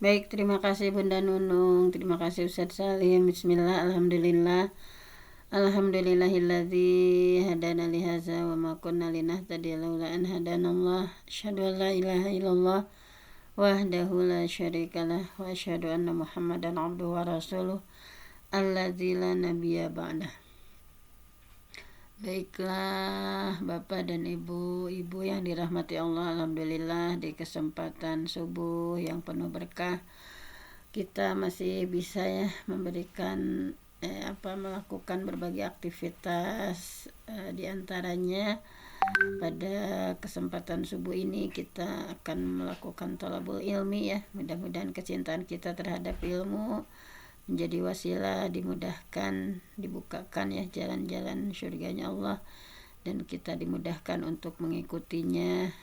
Baik, terima kasih Bunda Nunung, terima kasih Ustadz Salim. Bismillah, alhamdulillah. Alhamdulillahilladzi hadana li hadza wa ma kunna linahtadiya laula an hadanallah. Asyhadu an la ilaha illallah wahdahu la syarikalah wa asyhadu anna Muhammadan abduhu wa rasuluh alladzi la nabiyya ba'dah. Baiklah Bapak dan Ibu yang dirahmati Allah, alhamdulillah di kesempatan subuh yang penuh berkah kita masih bisa ya memberikan melakukan berbagai aktivitas, di antaranya pada kesempatan subuh ini kita akan melakukan thalabul ilmi ya. Mudah-mudahan kecintaan kita terhadap ilmu menjadi wasilah, dimudahkan, dibukakan ya jalan-jalan surganya Allah, dan kita dimudahkan untuk mengikutinya.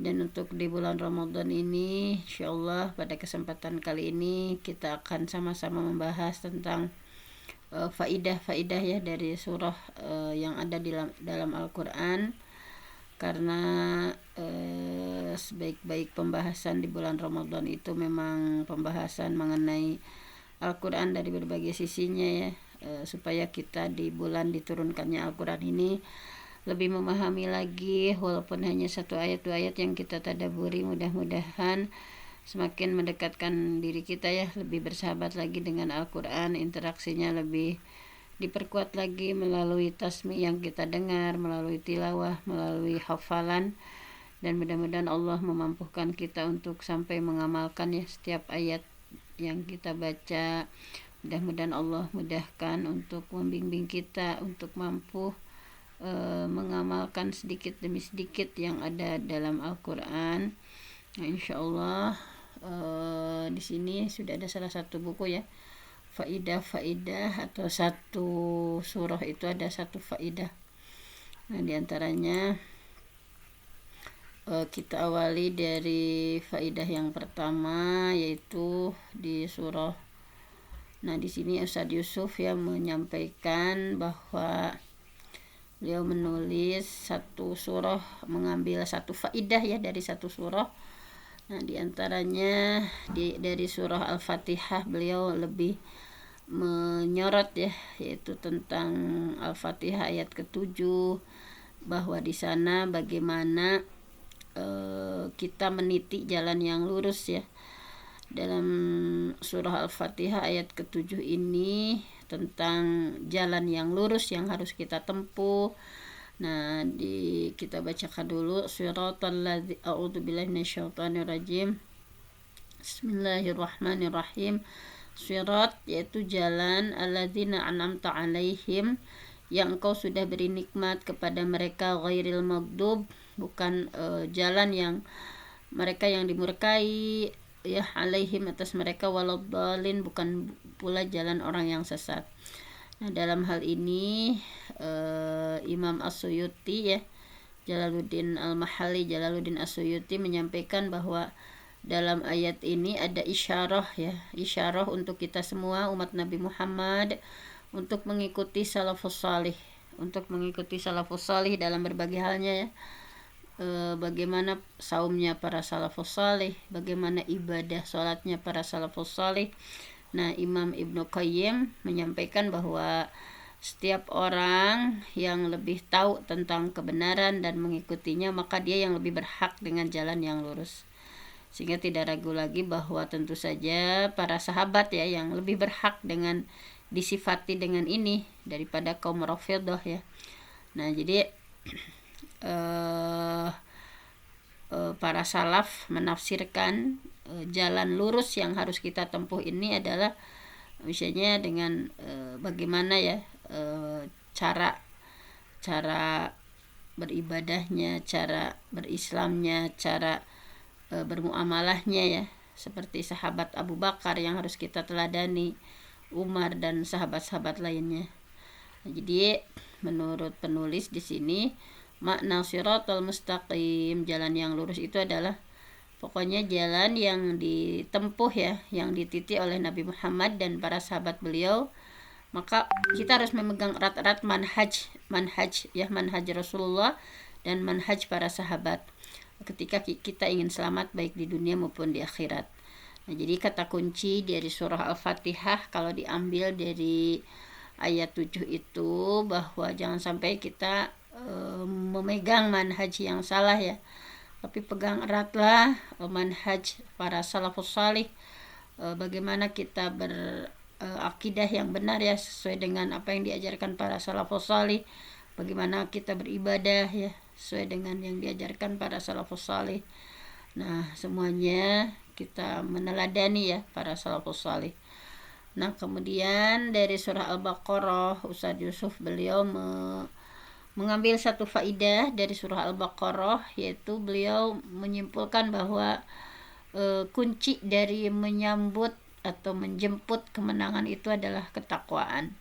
Dan untuk di bulan Ramadan ini insyaallah pada kesempatan kali ini kita akan sama-sama membahas tentang faidah-faidah ya dari surah yang ada di dalam Al-Quran, karena sebaik-baik pembahasan di bulan Ramadan itu memang pembahasan mengenai Al-Quran dari berbagai sisinya ya, supaya kita di bulan diturunkannya Al-Quran ini lebih memahami lagi, walaupun hanya satu ayat dua ayat yang kita tadaburi, mudah-mudahan semakin mendekatkan diri kita ya, lebih bersahabat lagi dengan Al-Quran, interaksinya lebih diperkuat lagi melalui tasmi yang kita dengar, melalui tilawah, melalui hafalan, dan mudah-mudahan Allah memampukan kita untuk sampai mengamalkan ya setiap ayat yang kita baca. Mudah-mudahan Allah mudahkan untuk membimbing kita untuk mampu mengamalkan sedikit demi sedikit yang ada dalam Al-Quran. Nah, insyaallah di sini sudah ada salah satu buku ya, faidah atau satu surah itu ada satu faidah. Nah, diantaranya kita awali dari faidah yang pertama, yaitu di surah. Nah, di sini Ustaz Yusuf ya menyampaikan bahwa beliau menulis satu surah, mengambil satu faidah ya dari satu surah. Nah, diantaranya dari surah Al-Fatihah beliau lebih menyorot ya, yaitu tentang Al-Fatihah ayat ke-7, bahwa di sana bagaimana kita meniti jalan yang lurus ya. Dalam surah Al-Fatihah ayat ke-7 ini tentang jalan yang lurus yang harus kita tempuh. Nah, kita bacakan dulu siratal ladzi a'udzubillahi minasyaitonirrajim. Bismillahirrahmanirrahim. Sirat yaitu jalan alladzina an'amta alaihim, yang engkau sudah beri nikmat kepada mereka, ghairil maghdub, bukan jalan yang mereka yang dimurkai ya, alaihim atas mereka, waladhdallin, bukan pula jalan orang yang sesat. Nah, dalam hal ini Imam As-Suyuti ya, Jalaluddin As-Suyuti menyampaikan bahwa dalam ayat ini ada isyarah untuk kita semua umat Nabi Muhammad untuk mengikuti salafus salih dalam berbagai halnya ya. Bagaimana saumnya para salafus salih, bagaimana ibadah salatnya para salafus salih. Nah, Imam Ibnu Qayyim menyampaikan bahwa setiap orang yang lebih tahu tentang kebenaran dan mengikutinya, maka dia yang lebih berhak dengan jalan yang lurus. Sehingga tidak ragu lagi bahwa tentu saja para sahabat ya yang lebih berhak dengan disifati dengan ini daripada kaum Rafidhah ya. Nah, jadi para salaf menafsirkan jalan lurus yang harus kita tempuh ini adalah misalnya dengan bagaimana ya cara beribadahnya, cara berislamnya, cara bermuamalahnya ya, seperti sahabat Abu Bakar yang harus kita teladani, Umar dan sahabat-sahabat lainnya. Nah, jadi menurut penulis di sini makna siratal mustaqim, jalan yang lurus itu adalah pokoknya jalan yang ditempuh ya, yang dititi oleh Nabi Muhammad dan para sahabat beliau. Maka kita harus memegang erat-erat manhaj Rasulullah dan manhaj para sahabat ketika kita ingin selamat baik di dunia maupun di akhirat. Nah, jadi kata kunci dari surah Al-Fatihah kalau diambil dari ayat 7 itu bahwa jangan sampai kita memegang manhaj yang salah ya, tapi pegang eratlah manhaj para salafus salih, bagaimana kita berakidah yang benar ya, sesuai dengan apa yang diajarkan para salafus salih, bagaimana kita beribadah ya sesuai dengan yang diajarkan para salafus salih. Nah, semuanya kita meneladani ya para salafus salih. Nah, kemudian dari surah Al-Baqarah, Ustadz Yusuf beliau mengambil satu faidah dari surah Al-Baqarah, yaitu beliau menyimpulkan bahwa kunci dari menyambut atau menjemput kemenangan itu adalah ketakwaan.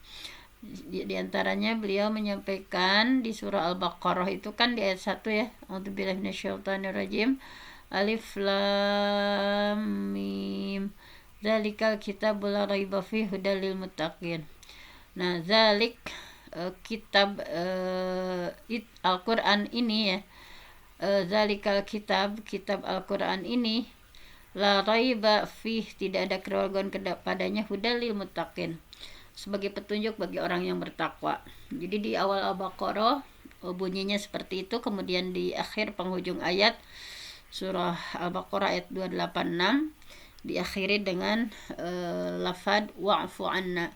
Di antaranya beliau menyampaikan di surah Al-Baqarah itu kan di ayat 1 ya, A'udzubillahi minasyaitonirrajim, Alif Lam Mim, Zalikal kitabul la raiba fihi hudal lil muttaqin. Nah, zalik kitab Al-Qur'an ini ya, zalikal kitab Al-Qur'an ini, la raiba fih, tidak ada keraguan padanya, hudal lil muttaqin, sebagai petunjuk bagi orang yang bertakwa. Jadi di awal Al-Baqarah bunyinya seperti itu, kemudian di akhir penghujung ayat surah Al-Baqarah ayat 286 diakhiri dengan lafad wa'fu anna,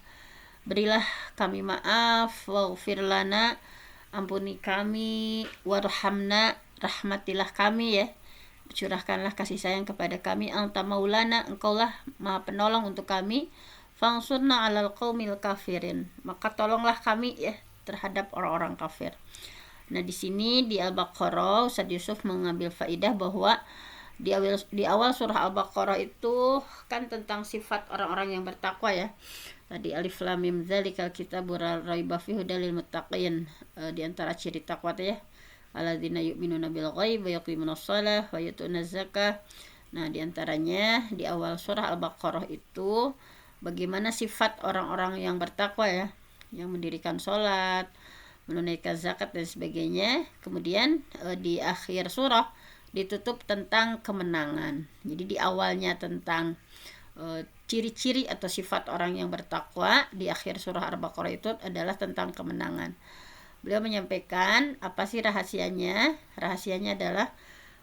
berilah kami maaf, waghfir lana, ampuni kami, warhamna, rahmatilah kami ya, curahkanlah kasih sayang kepada kami, anta maulana, engkaulah maha penolong untuk kami, fangsurna alal qaumil kafirin, maka tolonglah kami ya terhadap orang-orang kafir. Nah, di sini di Al-Baqarah Ustadz Yusuf mengambil faidah bahwa di awal surah Al-Baqarah itu kan tentang sifat orang-orang yang bertakwa ya. Tadi Alif Lam Mim Dzalikal kitabur la raiba fihi hudal lil muttaqin, di antara ciri takwa ya, alladzina yu'minuna bil ghaib wa yuqimunas shalah wa yu'tunaz zakah. Nah, di antaranya di awal surah Al-Baqarah itu bagaimana sifat orang-orang yang bertakwa ya, yang mendirikan sholat, menunaikan zakat dan sebagainya. Kemudian di akhir surah ditutup tentang kemenangan. Jadi di awalnya tentang ciri-ciri atau sifat orang yang bertakwa, di akhir surah Al-Baqarah itu adalah tentang kemenangan. Beliau menyampaikan apa sih rahasianya? Rahasianya adalah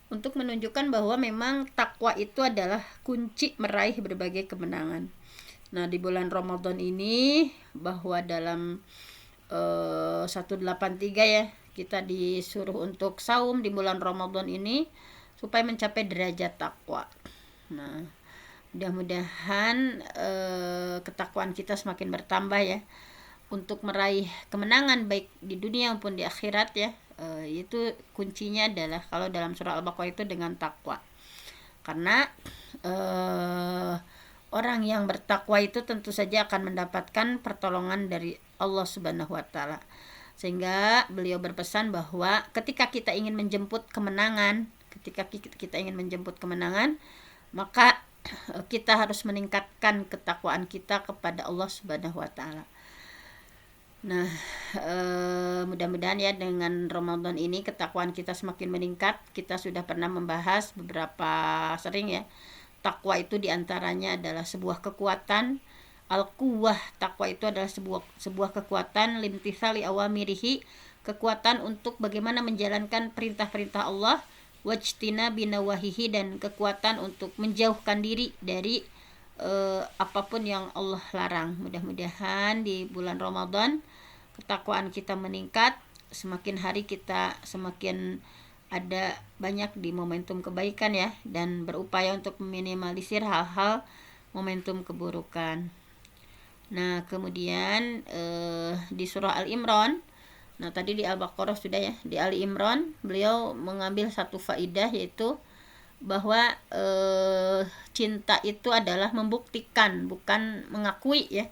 untuk menunjukkan bahwa memang takwa itu adalah kunci meraih berbagai kemenangan. Nah, di bulan Ramadan ini bahwa dalam 183 ya, kita disuruh untuk saum di bulan Ramadan ini supaya mencapai derajat takwa. Nah, mudah-mudahan ketakwaan kita semakin bertambah ya, untuk meraih kemenangan baik di dunia maupun di akhirat ya. Itu kuncinya adalah kalau dalam surah Al-Baqarah itu dengan takwa. Karena orang yang bertakwa itu tentu saja akan mendapatkan pertolongan dari Allah Subhanahu wa taala. Sehingga beliau berpesan bahwa ketika kita ingin menjemput kemenangan, maka kita harus meningkatkan ketakwaan kita kepada Allah Subhanahu wa taala. Nah, mudah-mudahan ya dengan Ramadan ini ketakwaan kita semakin meningkat. Kita sudah pernah membahas beberapa sering ya, takwa itu diantaranya adalah sebuah kekuatan. Al-quwwah, takwa itu adalah sebuah kekuatan, limtithali awamirihi, kekuatan untuk bagaimana menjalankan perintah-perintah Allah, wajtina binawahihi, dan kekuatan untuk menjauhkan diri dari apapun yang Allah larang. Mudah-mudahan di bulan Ramadan ketakwaan kita meningkat, semakin hari kita semakin ada banyak di momentum kebaikan ya, dan berupaya untuk meminimalisir hal-hal momentum keburukan. Nah, kemudian di surah Al-Imran, nah tadi di Al-Baqarah sudah ya, di Ali Imran beliau mengambil satu faidah, yaitu bahwa cinta itu adalah membuktikan, bukan mengakui ya.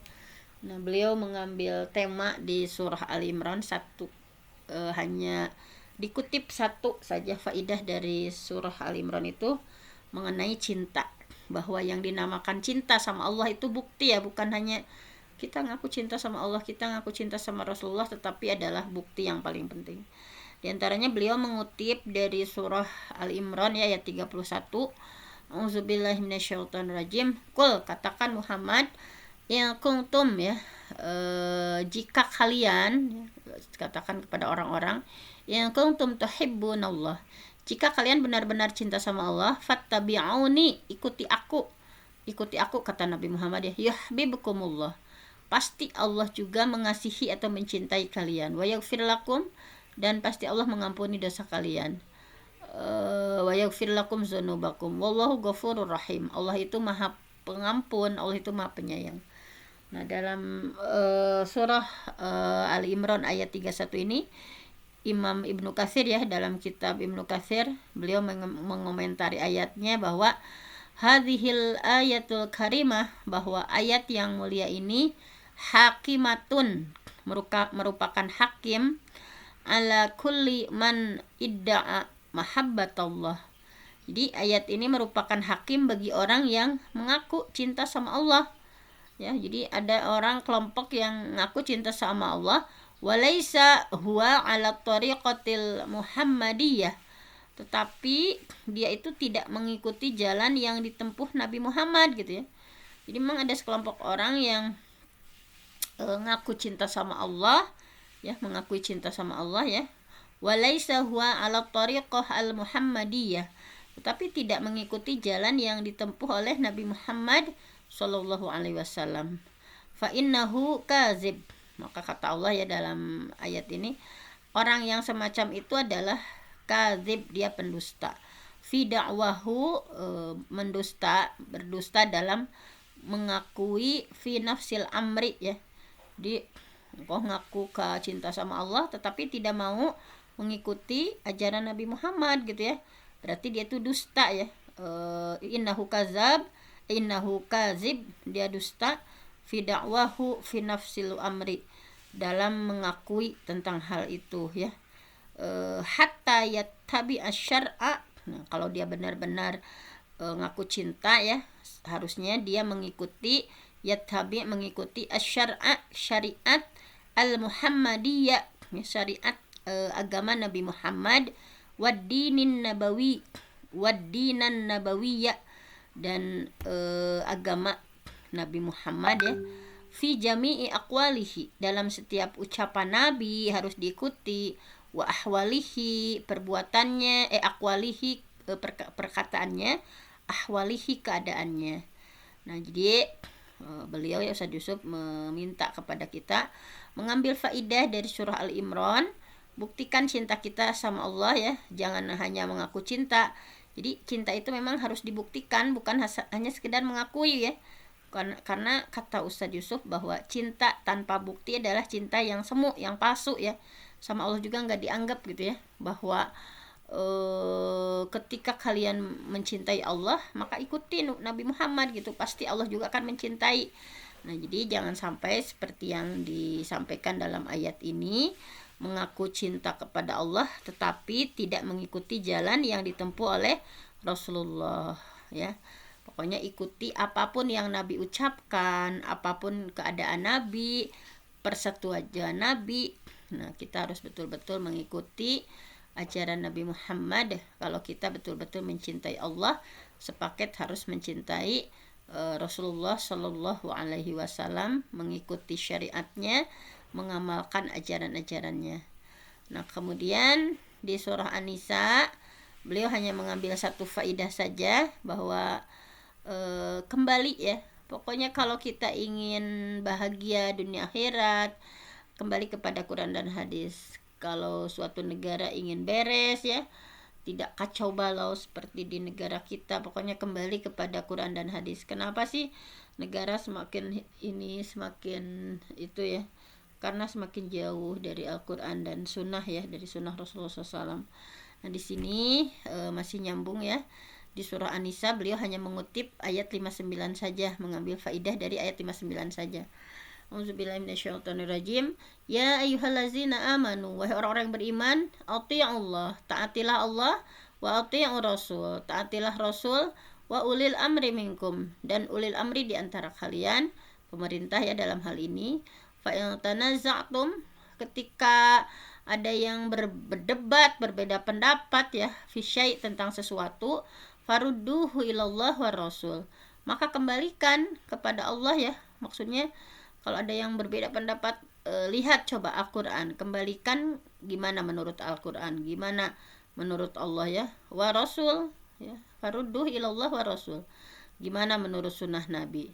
Nah, beliau mengambil tema di surah Ali Imran satu, hanya dikutip satu saja faidah dari surah Ali Imran itu mengenai cinta, bahwa yang dinamakan cinta sama Allah itu bukti ya, bukan hanya kita ngaku cinta sama Allah, kita ngaku cinta sama Rasulullah, tetapi adalah bukti yang paling penting. Di antaranya beliau mengutip dari surah Al-Imran ya ayat 31, Auzubillahi minasyaitonirrajim. Qul, katakan Muhammad, in kuntum ya, jika kalian, katakan kepada orang-orang, in kuntum tuhibbunallah, jika kalian benar-benar cinta sama Allah, fattabi'uni, ikuti aku kata Nabi Muhammad ya, yuhibbukumullah, pasti Allah juga mengasihi atau mencintai kalian, wa yaghfir lakum, dan pasti Allah mengampuni dosa kalian, wa yaghfir lakum dzunubakum, wallahu ghafurur rahim, Allah itu maha pengampun, Allah itu maha penyayang. Nah, dalam surah Ali Imran ayat 31 ini, Imam Ibnu Katsir ya, dalam kitab Ibnu Katsir, beliau mengomentari ayatnya bahwa hadhil ayatul karimah, bahwa ayat yang mulia ini hakimatun, merupakan hakim, ala kulli man idda'a mahabbatullah. Jadi ayat ini merupakan hakim bagi orang yang mengaku cinta sama Allah. Ya, jadi ada orang kelompok yang ngaku cinta sama Allah, walaisa huwa ala tariqatil muhammadiyah, tetapi dia itu tidak mengikuti jalan yang ditempuh Nabi Muhammad gitu ya. Jadi memang ada sekelompok orang yang ngaku cinta sama Allah ya, mengakui cinta sama Allah ya, walaisa huwa ala tariqah al muhammadiyah, tetapi tidak mengikuti jalan yang ditempuh oleh Nabi Muhammad sallallahu alaihi wasallam. Fa innahu kazib, maka kata Allah ya dalam ayat ini, orang yang semacam itu adalah kazib, dia pendusta. Fi da'wahu, mendusta, berdusta dalam mengakui fi nafsil amri ya. Di kok ngaku cinta sama Allah tetapi tidak mau mengikuti ajaran Nabi Muhammad gitu ya. Berarti dia itu dusta ya. Innahu kazib, dia dusta, fi da'wahu fi nafsil amri, dalam mengakui tentang hal itu ya. Hatta yattabi asyar'a, nah, kalau dia benar-benar ngaku cinta ya, harusnya dia mengikuti mengikuti asyar'a, syariat al muhammadiyah ya, syariat agama Nabi Muhammad, wad-dinan nabawiyah, dan agama Nabi Muhammad ya, fi jami'i aqwalihi, dalam setiap ucapan Nabi harus diikuti, wa ahwalihi, perbuatannya, aqwalihi, perkataannya, ahwalihi, keadaannya. Nah, jadi beliau ya Ustaz Yusuf meminta kepada kita mengambil faidah dari surah Al-Imran, buktikan cinta kita sama Allah ya, jangan hanya mengaku cinta. Jadi cinta itu memang harus dibuktikan, bukan hanya sekedar mengakui ya. Karena kata Ustadz Yusuf bahwa cinta tanpa bukti adalah cinta yang semu, yang palsu ya. Sama Allah juga nggak dianggap gitu ya. Bahwa ketika kalian mencintai Allah, maka ikuti Nabi Muhammad gitu. Pasti Allah juga akan mencintai. Nah, jadi jangan sampai seperti yang disampaikan dalam ayat ini, mengaku cinta kepada Allah tetapi tidak mengikuti jalan yang ditempuh oleh Rasulullah ya. Pokoknya ikuti apapun yang Nabi ucapkan, apapun keadaan Nabi, persetujuan Nabi. Nah, kita harus betul-betul mengikuti ajaran Nabi Muhammad. Kalau kita betul-betul mencintai Allah, sepaket harus mencintai Rasulullah Shallallahu Alaihi Wasallam, mengikuti syariatnya, mengamalkan ajaran-ajarannya. Nah, kemudian di surah An-Nisa beliau hanya mengambil satu faidah saja, bahwa kembali ya, pokoknya kalau kita ingin bahagia dunia akhirat, kembali kepada Quran dan hadis. Kalau suatu negara ingin beres ya, tidak kacau balau seperti di negara kita, pokoknya kembali kepada Quran dan hadis. Kenapa sih negara semakin itu ya? Karena semakin jauh dari Al-Quran dan Sunnah ya, dari Sunnah Rasulullah SAW. Nah, di sini masih nyambung ya. Di surah An-Nisa beliau hanya mengutip ayat 59 saja, mengambil faidah dari ayat 59 saja. Auzubillahiminasyaitonirrajim. Ya ayyuhallazina amanu, wahai orang-orang yang beriman, ati'ullah, taatilah Allah, wa ati'ur rasul, taatilah Rasul, wa ulil amri minkum, dan ulil amri di antara kalian, pemerintah ya dalam hal ini. Fa in tanaza'tum, ketika ada yang berdebat, berbeda pendapat ya, fi syai' tentang sesuatu, farudduhu ilallah wa rasul. Maka kembalikan kepada Allah ya. Maksudnya kalau ada yang berbeda pendapat, lihat coba Al-Quran, kembalikan gimana menurut Al-Quran, gimana menurut Allah ya, wa rasul ya, farudduhu ilallah wa rasul, gimana menurut sunnah Nabi.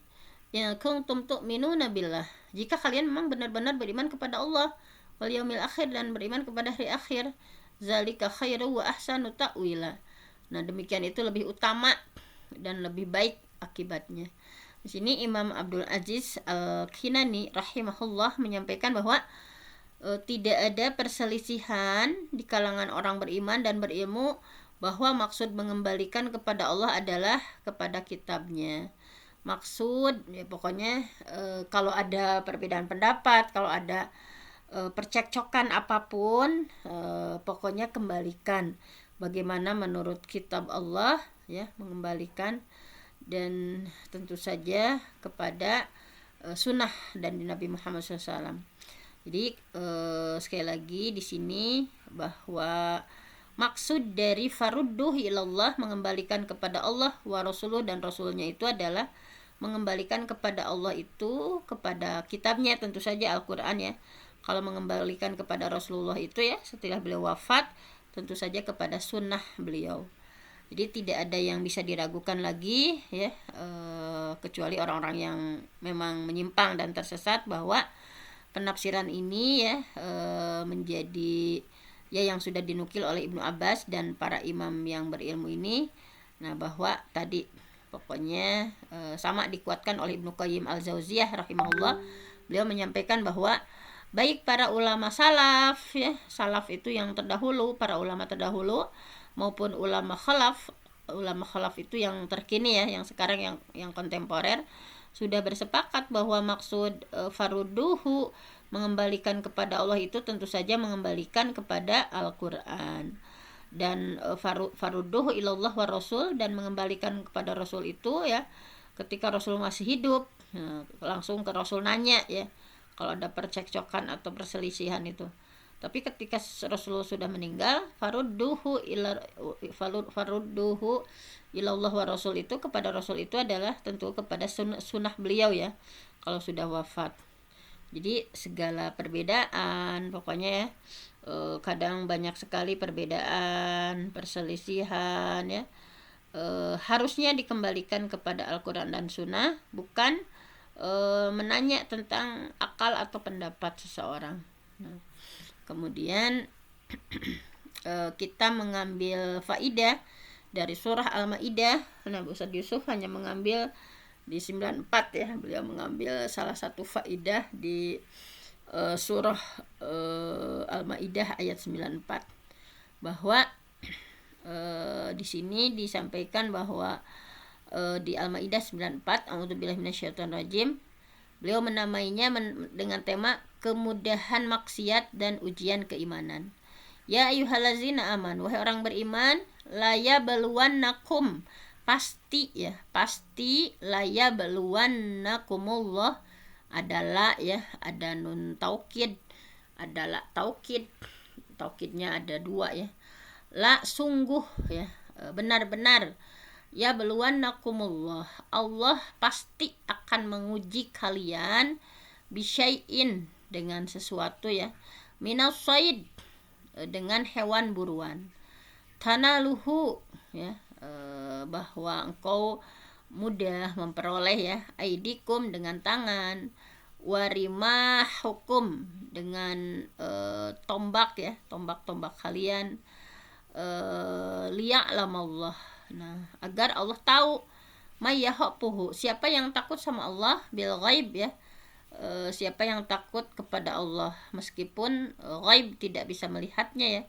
Ya kuntum tu'minuna billah, jika kalian memang benar-benar beriman kepada Allah wal yaumil akhir, dan beriman kepada hari akhir, zalika khairu wa ahsanu ta'wila. Nah, demikian itu lebih utama dan lebih baik akibatnya. Di sini Imam Abdul Aziz Al-Kinani rahimahullah menyampaikan bahwa tidak ada perselisihan di kalangan orang beriman dan berilmu bahwa maksud mengembalikan kepada Allah adalah kepada kitabnya. Maksud ya pokoknya kalau ada perbedaan pendapat, kalau ada percekcokan apapun, pokoknya kembalikan bagaimana menurut kitab Allah ya, mengembalikan, dan tentu saja kepada sunnah dan di Nabi Muhammad SAW. Jadi sekali lagi di sini bahwa maksud dari farudduh ilallah, mengembalikan kepada Allah, wa rasuluh, dan rasulnya itu adalah mengembalikan kepada Allah itu kepada kitabnya, tentu saja Al-Quran ya. Kalau mengembalikan kepada Rasulullah itu ya setelah beliau wafat, tentu saja kepada sunnah beliau. Jadi tidak ada yang bisa diragukan lagi ya, kecuali orang-orang yang memang menyimpang dan tersesat, bahwa penafsiran ini ya menjadi ya yang sudah dinukil oleh Ibnu Abbas dan para imam yang berilmu ini. Nah, bahwa tadi pokoknya sama dikuatkan oleh Ibnu Qayyim Al-Jauziyah rahimahullah. Beliau menyampaikan bahwa baik para ulama salaf ya, salaf itu yang terdahulu, para ulama terdahulu, maupun ulama khalaf itu yang terkini ya, yang sekarang yang kontemporer, sudah bersepakat bahwa maksud farudduhu, mengembalikan kepada Allah, itu tentu saja mengembalikan kepada Al-Quran. Dan farudduhu ilallah wa rasul, dan mengembalikan kepada Rasul itu ya ketika Rasul masih hidup, langsung ke Rasul nanya ya kalau ada percekcokan atau perselisihan itu. Tapi ketika Rasulullah sudah meninggal, farudduhu ilallah wa rasul, itu kepada Rasul itu adalah tentu kepada sunnah beliau ya kalau sudah wafat. Jadi segala perbedaan pokoknya ya, kadang banyak sekali perbedaan, perselisihan ya, harusnya dikembalikan kepada Al-Quran dan Sunnah, bukan menanya tentang akal atau pendapat seseorang. Nah, kemudian kita mengambil faidah dari surah Al-Maidah. Nah, Ustaz Yusuf hanya mengambil di 94 ya, beliau mengambil salah satu faidah di surah Al-Maidah ayat 94, bahwa di sini disampaikan bahwa di Al-Maidah 94, a'udzubillahi minasyaitonirrajim, beliau menamainya dengan tema kemudahan maksiat dan ujian keimanan. Ya ayyuhallazina aman, wahai orang beriman, la yabluwannakum, pasti ya, pasti la yabluwannakumullah adalah ya, ada nun taukid, adalah taukid, taukidnya ada dua ya, la sungguh ya, benar-benar, ya beluannakumullah, Allah pasti akan menguji kalian, bisyai'in, dengan sesuatu ya, minas said, dengan hewan buruan, tanaluhu ya, bahwa engkau mudah memperoleh ya, aidikum, dengan tangan, warimah hukum, dengan tombak ya, tombak-tombak kalian, liya'lamallah, nah agar Allah tahu, mayyahapuhu, siapa yang takut sama Allah, bil ghaib ya, siapa yang takut kepada Allah meskipun ghaib, tidak bisa melihatnya ya.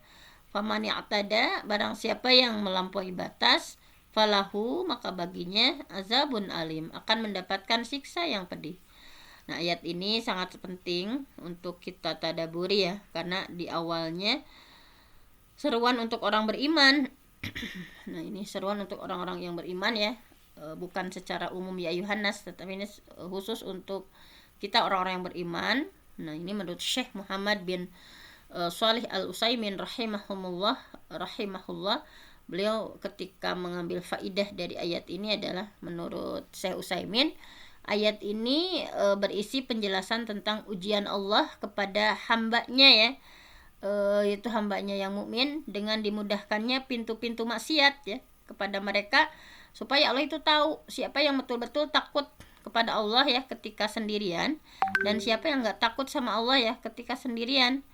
Faman i'tada, barang siapa yang melampaui batas, falahu, maka baginya azabun alim, akan mendapatkan siksa yang pedih. Nah, ayat ini sangat penting untuk kita tadaburi ya, karena di awalnya seruan untuk orang beriman. Nah, ini seruan untuk orang-orang yang beriman ya, bukan secara umum ya Yohanes, tetapi ini khusus untuk kita orang-orang yang beriman. Nah, ini menurut Syekh Muhammad bin Shalih Al-Utsaimin rahimahullah, beliau ketika mengambil faidah dari ayat ini adalah menurut Syekh Utsaimin, ayat ini berisi penjelasan tentang ujian Allah kepada hambanya ya, yaitu hambanya yang mukmin dengan dimudahkannya pintu-pintu maksiat ya kepada mereka, supaya Allah itu tahu siapa yang betul-betul takut kepada Allah ya ketika sendirian, dan siapa yang nggak takut sama Allah ya ketika sendirian.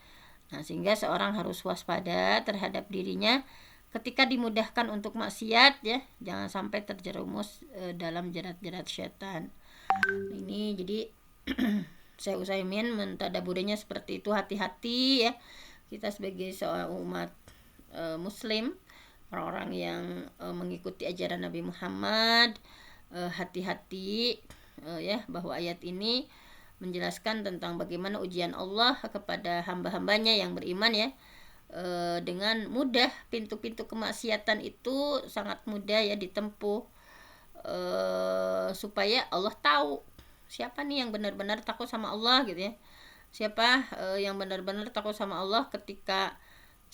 Nah, sehingga seorang harus waspada terhadap dirinya ketika dimudahkan untuk maksiat ya, jangan sampai terjerumus dalam jerat-jerat setan. Ini jadi saya Utsaimin mentadaburinya seperti itu, hati-hati ya kita sebagai seorang umat muslim, orang-orang yang mengikuti ajaran Nabi Muhammad, hati-hati ya bahwa ayat ini menjelaskan tentang bagaimana ujian Allah kepada hamba-hambanya yang beriman ya. Dengan mudah pintu-pintu kemaksiatan itu sangat mudah ya ditempuh, supaya Allah tahu siapa nih yang benar-benar takut sama Allah gitu ya, siapa yang benar-benar takut sama Allah ketika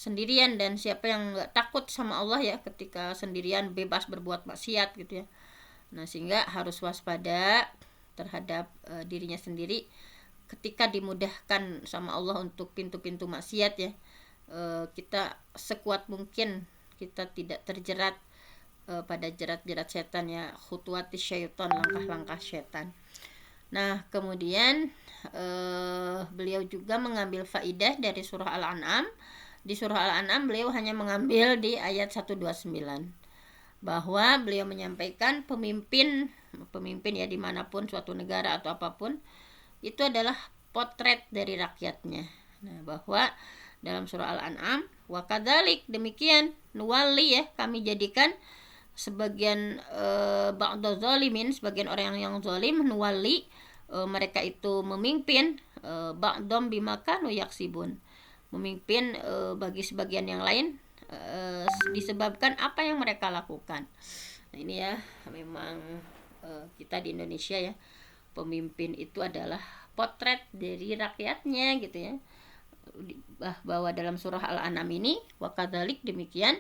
sendirian, dan siapa yang nggak takut sama Allah ya ketika sendirian bebas berbuat maksiat gitu ya. Nah, sehingga harus waspada terhadap dirinya sendiri ketika dimudahkan sama Allah untuk pintu-pintu maksiat ya. Kita sekuat mungkin kita tidak terjerat pada jerat-jerat setan ya, khutuwati syaitan, langkah-langkah setan. Nah, kemudian beliau juga mengambil faidah dari surah Al-An'am. Di surah Al-An'am beliau hanya mengambil di ayat 129, bahwa beliau menyampaikan pemimpin ya dimanapun suatu negara atau apapun itu adalah potret dari rakyatnya. Nah, bahwa dalam surah Al-An'am, wa kadzalik, demikian nuwali ya, kami jadikan sebagian ba'da zalimin, sebagian orang yang zalim, nuwali, mereka itu memimpin ba'dom bima kanu yaksibun, memimpin bagi sebagian yang lain disebabkan apa yang mereka lakukan. Nah, ini ya memang kita di Indonesia ya, pemimpin itu adalah potret dari rakyatnya gitu ya, bahwa dalam surah Al-An'am ini wa kadzalik, demikian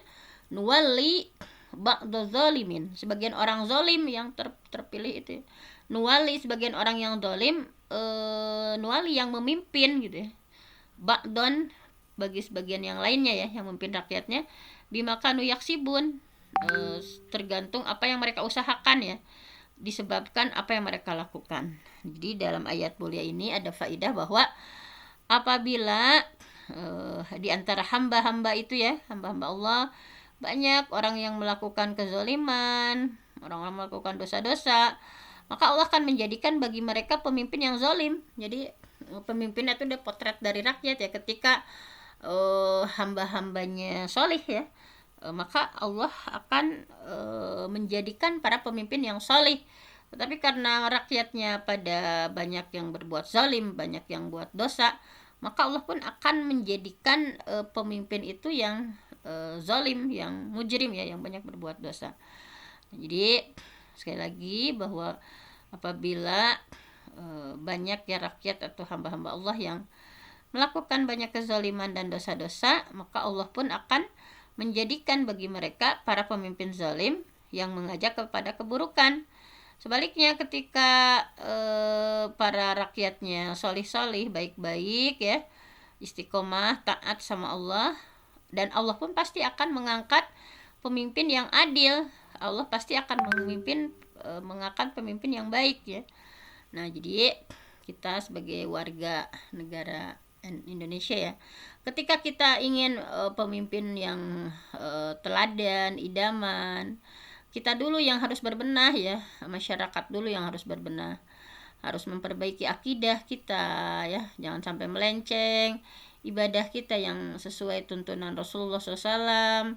nuwali ba'da zalimin, sebagian orang zalim yang terpilih itu ya. Nuwali sebagian orang yang zalim, nuwali yang memimpin gitu ya, ba'don bagi sebagian yang lainnya ya, yang memimpin rakyatnya, bimakanu yaksibun, tergantung apa yang mereka usahakan ya, disebabkan apa yang mereka lakukan. Jadi dalam ayat mulia ini ada faidah bahwa apabila di antara hamba-hamba itu ya, hamba-hamba Allah, banyak orang yang melakukan kezaliman, orang-orang melakukan dosa-dosa, maka Allah akan menjadikan bagi mereka pemimpin yang zalim. Jadi pemimpin itu udah potret dari rakyat ya, ketika hamba-hambanya solih ya, maka Allah akan menjadikan para pemimpin yang solih. Tetapi karena rakyatnya pada banyak yang berbuat zalim, banyak yang buat dosa, maka Allah pun akan menjadikan pemimpin itu yang zalim, yang mujrim ya, yang banyak berbuat dosa. Jadi sekali lagi bahwa apabila banyak ya rakyat atau hamba-hamba Allah yang melakukan banyak kezaliman dan dosa-dosa, maka Allah pun akan menjadikan bagi mereka para pemimpin zalim yang mengajak kepada keburukan. Sebaliknya ketika para rakyatnya solih-solih, baik-baik ya, istiqomah, taat sama Allah, dan Allah pun pasti akan mengangkat pemimpin yang adil. Allah pasti akan mengangkat pemimpin yang baik ya. Nah, jadi kita sebagai warga negara Indonesia ya, ketika kita ingin pemimpin yang teladan, idaman, kita dulu yang harus berbenah ya, masyarakat dulu yang harus berbenah, harus memperbaiki akidah kita ya, jangan sampai melenceng, ibadah kita yang sesuai tuntunan Rasulullah SAW,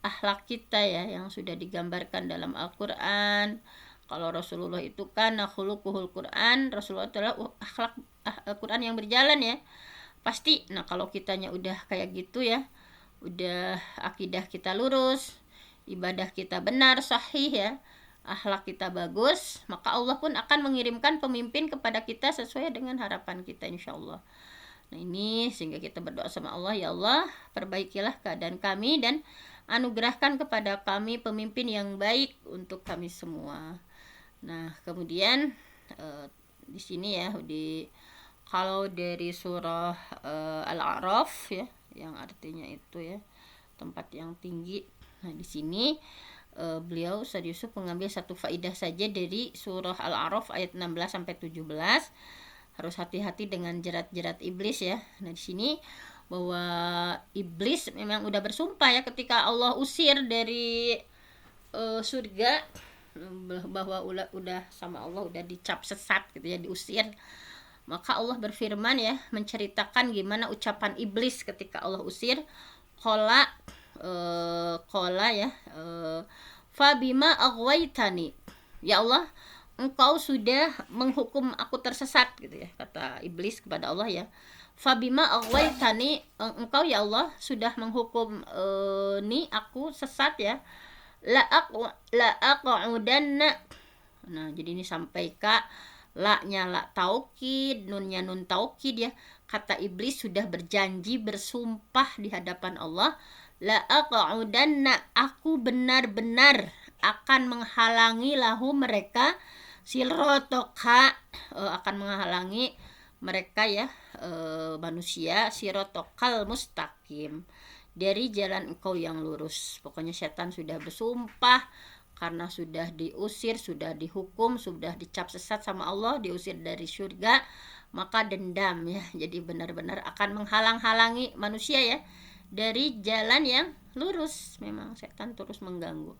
akhlak kita ya yang sudah digambarkan dalam Al-Quran. Kalau Rasulullah itu kan khuluquhul Quran, Rasulullah adalah akhlak Quran yang berjalan ya, pasti. Nah, kalau kitanya udah kayak gitu ya, udah akidah kita lurus, ibadah kita benar, sahih ya, akhlak kita bagus, maka Allah pun akan mengirimkan pemimpin kepada kita sesuai dengan harapan kita insyaallah. Nah, ini sehingga kita berdoa sama Allah, ya Allah, perbaikilah keadaan kami dan anugerahkan kepada kami pemimpin yang baik untuk kami semua. Nah, kemudian di sini ya, kalau dari surah Al-A'raf ya, yang artinya itu ya, tempat yang tinggi. Nah, di sini beliau Ustaz Yusuf mengambil satu faidah saja dari surah Al-A'raf ayat 16 sampai 17. Harus hati-hati dengan jerat-jerat iblis ya. Nah, di sini bahwa iblis memang udah bersumpah ya ketika Allah usir dari surga, bahwa udah sama Allah udah dicap sesat gitu ya, diusir. Maka Allah berfirman ya, menceritakan gimana ucapan iblis ketika Allah usir. Qala ya, fabima aghwaytani, ya Allah, engkau sudah menghukum aku tersesat gitu ya, kata iblis kepada Allah ya. Fabima aghwaytani, engkau ya Allah sudah menghukum aku sesat ya. La aqudanna. Nah, jadi ini sampai ka la-nya la taukid, nunnya nun taukid ya. Kata iblis sudah berjanji, bersumpah di hadapan Allah, la aqudanna, aku benar-benar akan menghalangi lahu mereka, sirotoka, akan menghalangi mereka ya, manusia, sirotokal mustaqim, dari jalan engkau yang lurus. Pokoknya setan sudah bersumpah karena sudah diusir, sudah dihukum, sudah dicap sesat sama Allah, diusir dari surga, maka dendam ya. Jadi benar-benar akan menghalang-halangi manusia ya dari jalan yang lurus. Memang setan terus mengganggu.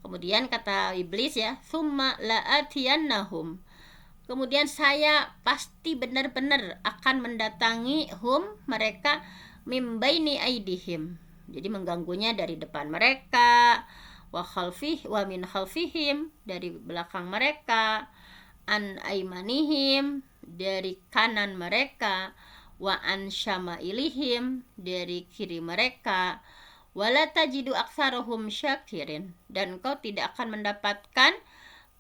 Kemudian kata iblis ya, summa la'atiyannahum, kemudian saya pasti benar-benar akan mendatangi mereka, mimbaini aidihim, jadi mengganggunya dari depan mereka, wa min khalfihim, dari belakang mereka, an aimanihim, dari kanan mereka, wa an syama'ilihim, dari kiri mereka, wala tajidu aktsarahum syakirin, dan engkau tidak akan mendapatkan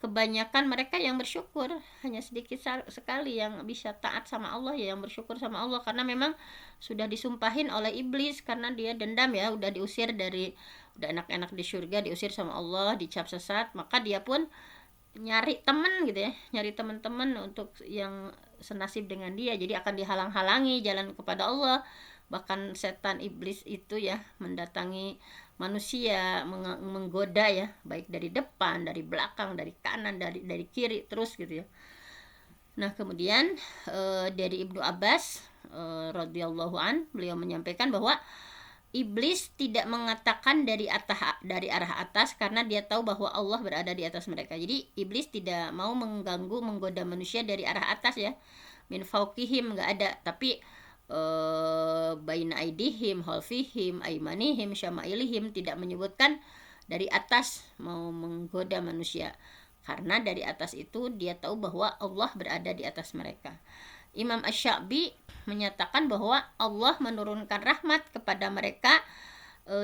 kebanyakan mereka yang bersyukur. Hanya sedikit sekali yang bisa taat sama Allah ya, yang bersyukur sama Allah, karena memang sudah disumpahin oleh iblis karena dia dendam ya, udah diusir dari, udah enak-enak di surga, diusir sama Allah, dicap sesat, maka dia pun nyari teman gitu ya, nyari teman-teman untuk yang senasib dengan dia, jadi akan dihalang-halangi jalan kepada Allah. Bahkan setan iblis itu ya mendatangi manusia, menggoda ya, baik dari depan, dari belakang, dari kanan, dari kiri, terus gitu ya. Nah, kemudian dari Ibnu Abbas radhiyallahu an, beliau menyampaikan bahwa iblis tidak mengatakan dari arah atas karena dia tahu bahwa Allah berada di atas mereka. Jadi iblis tidak mau mengganggu, menggoda manusia dari arah atas ya, min fauqihim, nggak ada, tapi baina aidihim, khalfihim, aimanihim, syama'ilihim, tidak menyebutkan dari atas mau menggoda manusia, karena dari atas itu dia tahu bahwa Allah berada di atas mereka. Imam Asy-Sya'bi menyatakan bahwa Allah menurunkan rahmat kepada mereka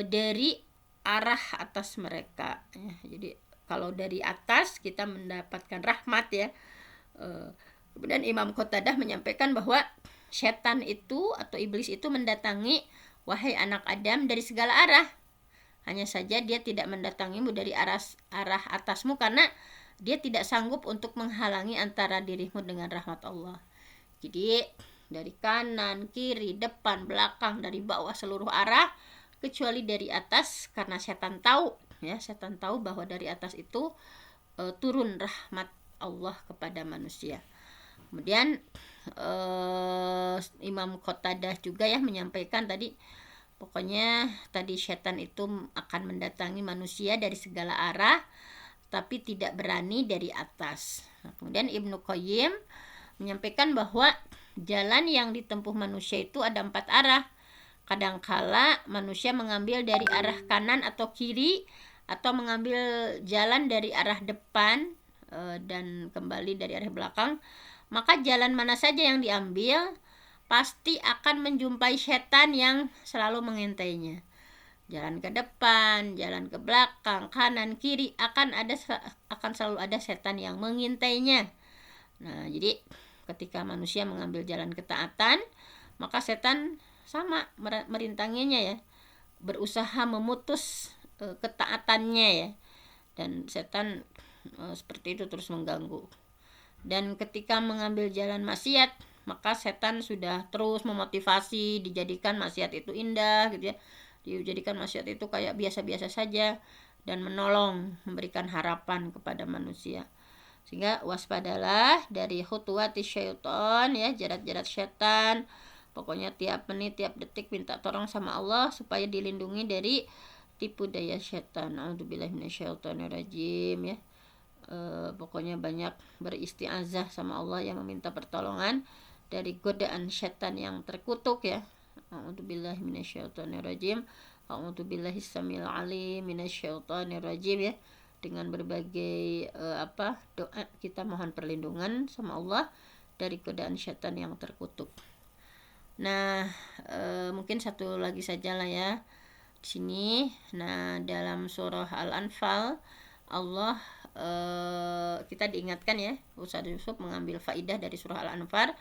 dari arah atas mereka ya. Jadi kalau dari atas kita mendapatkan rahmat ya. Kemudian Imam Qatadah menyampaikan bahwa setan itu atau iblis itu mendatangi wahai anak Adam dari segala arah. Hanya saja dia tidak mendatangimu dari arah atasmu karena dia tidak sanggup untuk menghalangi antara dirimu dengan rahmat Allah. Jadi dari kanan, kiri, depan, belakang, dari bawah, seluruh arah, kecuali dari atas, karena setan tahu ya, setan tahu bahwa dari atas itu turun rahmat Allah kepada manusia. Kemudian Imam Qatadah juga ya menyampaikan tadi, pokoknya tadi setan itu akan mendatangi manusia dari segala arah tapi tidak berani dari atas. Nah, kemudian Ibnu Qayyim menyampaikan bahwa jalan yang ditempuh manusia itu ada 4 arah. Kadangkala manusia mengambil dari arah kanan atau kiri, atau mengambil jalan dari arah depan dan kembali dari arah belakang. Maka jalan mana saja yang diambil pasti akan menjumpai setan yang selalu mengintainya. Jalan ke depan, jalan ke belakang, kanan, kiri, akan selalu ada setan yang mengintainya. Nah, jadi ketika manusia mengambil jalan ketaatan, maka setan sama merintanginya ya, berusaha memutus ketaatannya ya, dan setan seperti itu terus mengganggu. Dan ketika mengambil jalan maksiat, maka setan sudah terus memotivasi dijadikan maksiat itu indah gitu ya, dijadikan maksiat itu kayak biasa-biasa saja, dan menolong memberikan harapan kepada manusia. Sehingga waspadalah dari khutuwati syaitan ya, jerat-jerat setan. Pokoknya tiap menit, tiap detik minta tolong sama Allah supaya dilindungi dari tipu daya setan. A'udzubillahi minasyaitonirrajim ya. Pokoknya banyak beristiazah sama Allah, yang meminta pertolongan dari godaan setan yang terkutuk ya. A'udzubillahi minasyaitonirrajim. A'udzubillahi samil alim minasyaitonirrajim ya. Dengan berbagai doa kita mohon perlindungan sama Allah dari godaan setan yang terkutuk. Nah, mungkin satu lagi saja lah ya di sini. Nah, dalam surah Al-Anfal Allah kita diingatkan ya, Ustaz Yusuf mengambil faidah dari surah Al-Anfal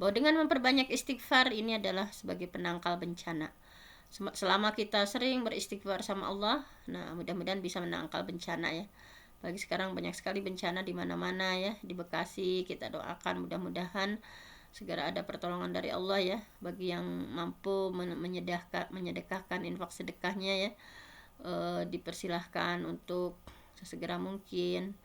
bahwa dengan memperbanyak istighfar ini adalah sebagai penangkal bencana. Selama kita sering beristighfar sama Allah, nah mudah-mudahan bisa menangkal bencana ya. Bagi sekarang banyak sekali bencana di mana-mana ya, di Bekasi kita doakan mudah-mudahan segera ada pertolongan dari Allah ya, bagi yang mampu menyedekahkan infak sedekahnya ya, dipersilahkan untuk sesegera mungkin.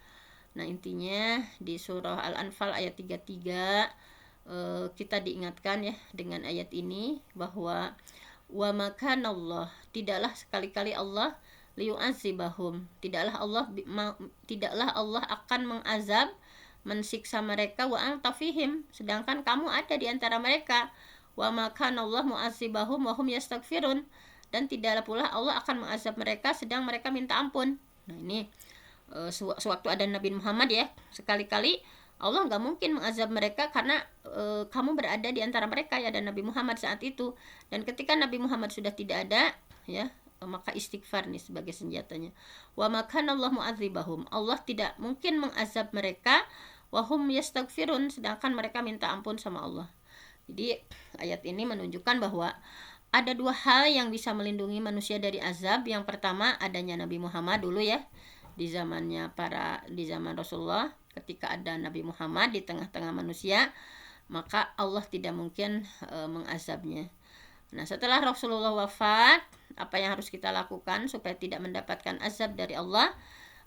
Nah intinya di surah Al-Anfal ayat 33 kita diingatkan ya dengan ayat ini bahwa wa makanallah, tidaklah sekali-kali Allah liyu'adzibahum, tidaklah Allah akan mengazab, mensiksa mereka, wa anta fihim, sedangkan kamu ada di antara mereka. Wa makanallah mu'adzibahum wa hum yastaghfirun, dan tidaklah pula Allah akan mengazab mereka sedang mereka minta ampun. Nah ini sewaktu ada Nabi Muhammad ya, sekali-kali Allah nggak mungkin mengazab mereka karena kamu berada di antara mereka ya, dan Nabi Muhammad saat itu. Dan ketika Nabi Muhammad sudah tidak ada ya, maka istighfar nih sebagai senjatanya. Wa makanallah mu'adzibahum, Allah tidak mungkin mengazab mereka, wahum yastaghfirun, sedangkan mereka minta ampun sama Allah. Jadi ayat ini menunjukkan bahwa ada dua hal yang bisa melindungi manusia dari azab. Yang pertama adanya Nabi Muhammad dulu ya, di zaman Rasulullah, ketika ada Nabi Muhammad di tengah-tengah manusia, maka Allah tidak mungkin mengazabnya. Nah setelah Rasulullah wafat, apa yang harus kita lakukan supaya tidak mendapatkan azab dari Allah?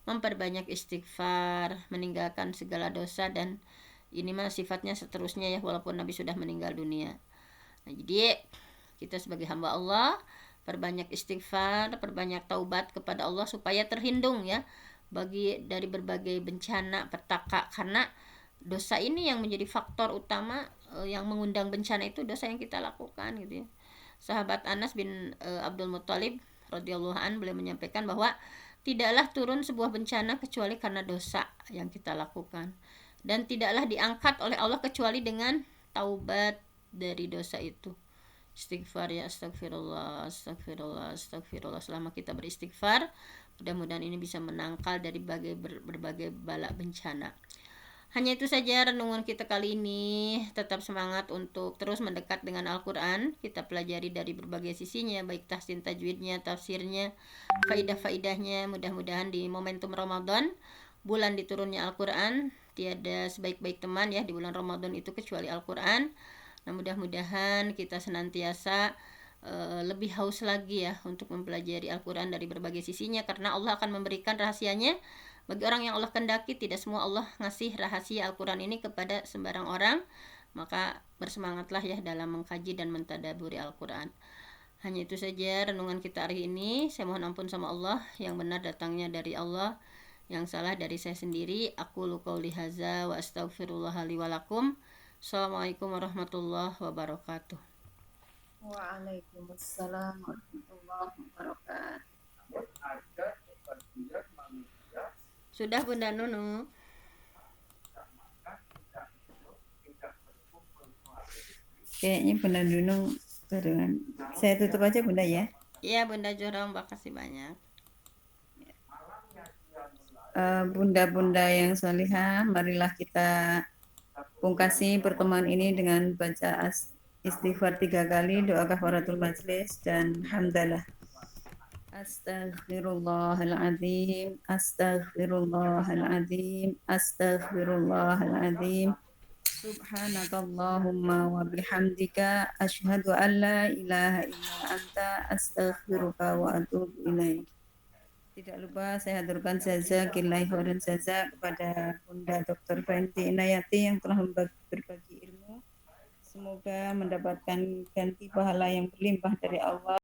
Memperbanyak istighfar, meninggalkan segala dosa, dan ini mah sifatnya seterusnya ya, walaupun Nabi sudah meninggal dunia. Nah, jadi kita sebagai hamba Allah perbanyak istighfar, perbanyak taubat kepada Allah supaya terhindung ya dari berbagai bencana petaka, karena dosa ini yang menjadi faktor utama yang mengundang bencana, itu dosa yang kita lakukan gitu ya. Sahabat Anas bin Abdul Muttalib radhiyallahu an, beliau menyampaikan bahwa tidaklah turun sebuah bencana kecuali karena dosa yang kita lakukan, dan tidaklah diangkat oleh Allah kecuali dengan taubat dari dosa itu. Istighfar ya, astagfirullah, astagfirullah, astagfirullah. Selama kita beristighfar, mudah-mudahan ini bisa menangkal dari berbagai bala bencana. Hanya itu saja renungan kita kali ini. Tetap semangat untuk terus mendekat dengan Al-Quran. Kita pelajari dari berbagai sisinya, baik tahsin tajwidnya, tafsirnya, faidah-faidahnya. Mudah-mudahan di momentum Ramadan, bulan diturunnya Al-Quran, tiada sebaik-baik teman ya di bulan Ramadan itu kecuali Al-Quran. Nah mudah-mudahan kita senantiasa lebih haus lagi ya untuk mempelajari Al-Quran dari berbagai sisinya, karena Allah akan memberikan rahasianya bagi orang yang Allah kendaki. Tidak semua Allah ngasih rahasia Al-Quran ini kepada sembarang orang. Maka bersemangatlah ya dalam mengkaji dan mentadaburi Al-Quran. Hanya itu saja renungan kita hari ini. Saya mohon ampun sama Allah, yang benar datangnya dari Allah, yang salah dari saya sendiri. Aku qouli hadza wa astaghfirullah li wa lakum. Assalamualaikum warahmatullahi wabarakatuh. Waalaikumsalam warahmatullahi wabarakatuh. Sudah Bunda Nunu? Kayaknya Bunda Nunu barengan. Saya tutup aja Bunda ya. Iya Bunda Jorom, makasih banyak. Bunda-bunda yang salihah, marilah kita pungkasi pertemuan ini dengan baca istighfar 3 kali, doa kafaratul majlis, dan hamdalah. Astaghfirullahaladzim, astaghfirullahaladzim, astaghfirullahaladzim. Subhanakallahumma wa bihamdika asyhadu an la ilaha illa anta astaghfiruka wa atubu ilaik. Tidak lupa saya haturkan jazakillahi khairan jazak kepada Bunda Dr. Fenty Inayati yang telah berbagi ilmu. Semoga mendapatkan ganti pahala yang berlimpah dari Allah.